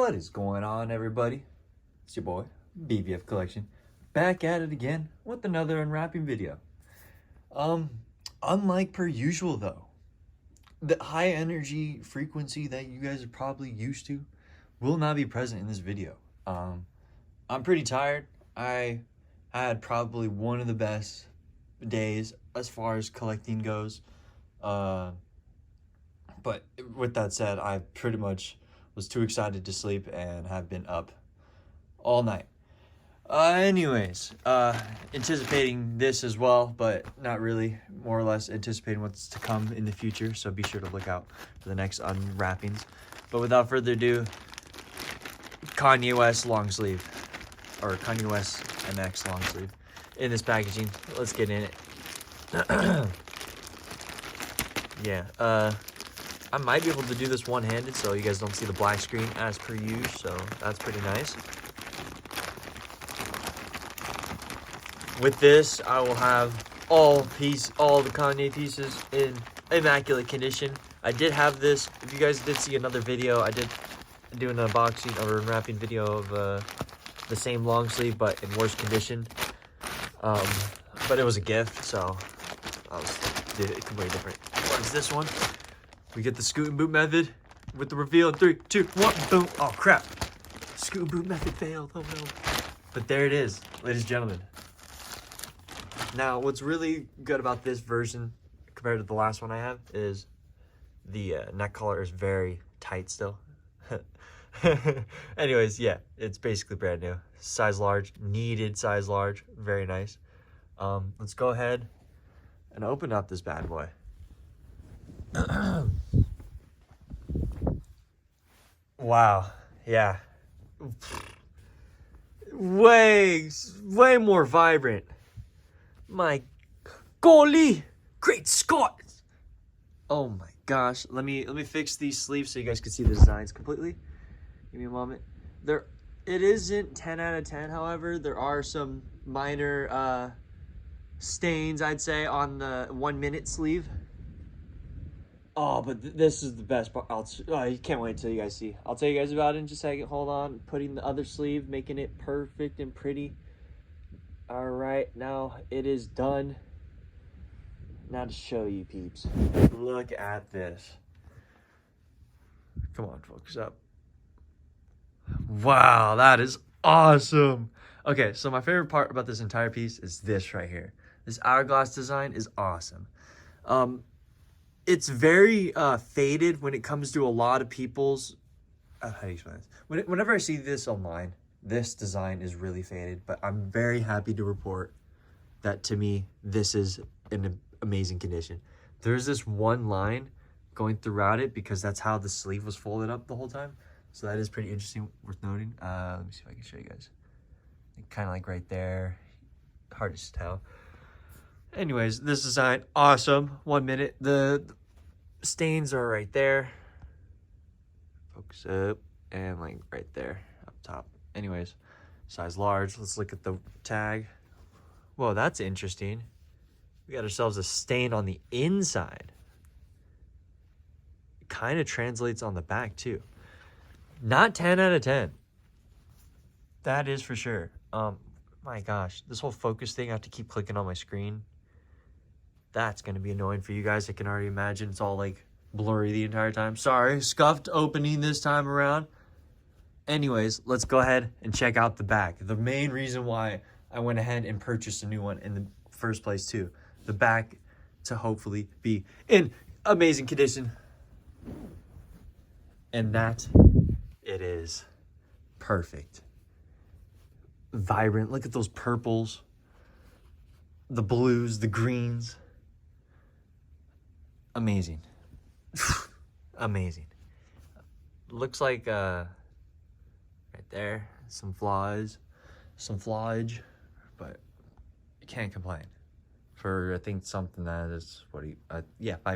What is going on, everybody? It's your boy, BVF Collection, back at it again with another unwrapping video. Unlike per usual though, the high energy frequency that you guys are probably used to will not be present in this video. I'm pretty tired. I had probably one of the best days as far as collecting goes. But with that said, I pretty much was too excited to sleep and have been up all night. Anyways, anticipating this as well, but not really. More or less anticipating what's to come in the future, so be sure to look out for the next unwrappings. But without further ado, Kanye West long sleeve, or Kanye West MX long sleeve in this packaging. Let's get in it. Yeah, I might be able to do this one-handed so you guys don't see the black screen as per usual, so that's pretty nice. With this, I will have all the Kanye pieces in immaculate condition. I did have this, if you guys did see another video, I did do an unboxing or unwrapping video of the same long sleeve but in worse condition. But it was a gift, so I did it completely different. What is this one? We get the scoot and boot method with the reveal in 3, 2, 1, boom. Oh crap. Scoot and boot method failed. Oh no. But there it is, ladies and gentlemen. Now, what's really good about this version compared to the last one I have is the neck collar is very tight still. Anyways, yeah, it's basically brand new. Size large, needed size large, very nice. Let's go ahead and open up this bad boy. Wow, yeah. Way more vibrant. My golly, great Scott! Oh my gosh, let me fix these sleeves so you guys can see the designs completely. Give me a moment. It isn't 10 out of 10, however, there are some minor stains, I'd say, on the 1 minute sleeve. Oh, but this is the best part. I can't wait till you guys see. I'll tell you guys about it in just a second. Hold on. Putting the other sleeve, making it perfect and pretty. All right, now it is done. Now to show you peeps. Look at this. Come on, focus up. Wow, that is awesome. Okay, so my favorite part about this entire piece is this right here. This hourglass design is awesome. It's very faded when it comes to a lot of people's, how do you explain this? Whenever I see this online, this design is really faded, but I'm very happy to report that to me, this is in amazing condition. There's this one line going throughout it because that's how the sleeve was folded up the whole time. So that is pretty interesting, worth noting. Let me see if I can show you guys. Kind of like right there, hard to tell. Anyways, this design, awesome. 1 minute. The stains are right there. Focus up. And like right there, up top. Anyways, size large. Let's look at the tag. Whoa, that's interesting. We got ourselves a stain on the inside. It kind of translates on the back too. Not 10 out of 10. That is for sure. My gosh, this whole focus thing, I have to keep clicking on my screen. That's going to be annoying for you guys. I can already imagine it's all like blurry the entire time. Sorry, scuffed opening this time around. Anyways, let's go ahead and check out the back. The main reason why I went ahead and purchased a new one in the first place too. The back to hopefully be in amazing condition. And that it is. Perfect. Vibrant. Look at those purples. The blues, the greens. Amazing. Amazing. Looks like right there, some flaws, some flawage, but you can't complain. For I think something that is 5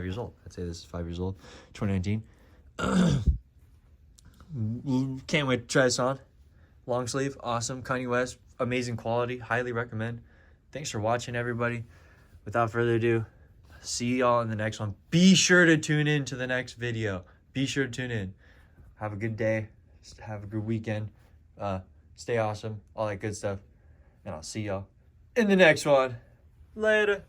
years old. I'd say this is 5 years old, 2019. Can't wait to try this on. Long sleeve, awesome. Kanye West, amazing quality, highly recommend. Thanks for watching, everybody. Without further ado, see y'all in the next one. Be sure to tune in to the next video. Be sure to tune in. Have a good day. Have a good weekend. Stay awesome. All that good stuff. And I'll see y'all in the next one. Later.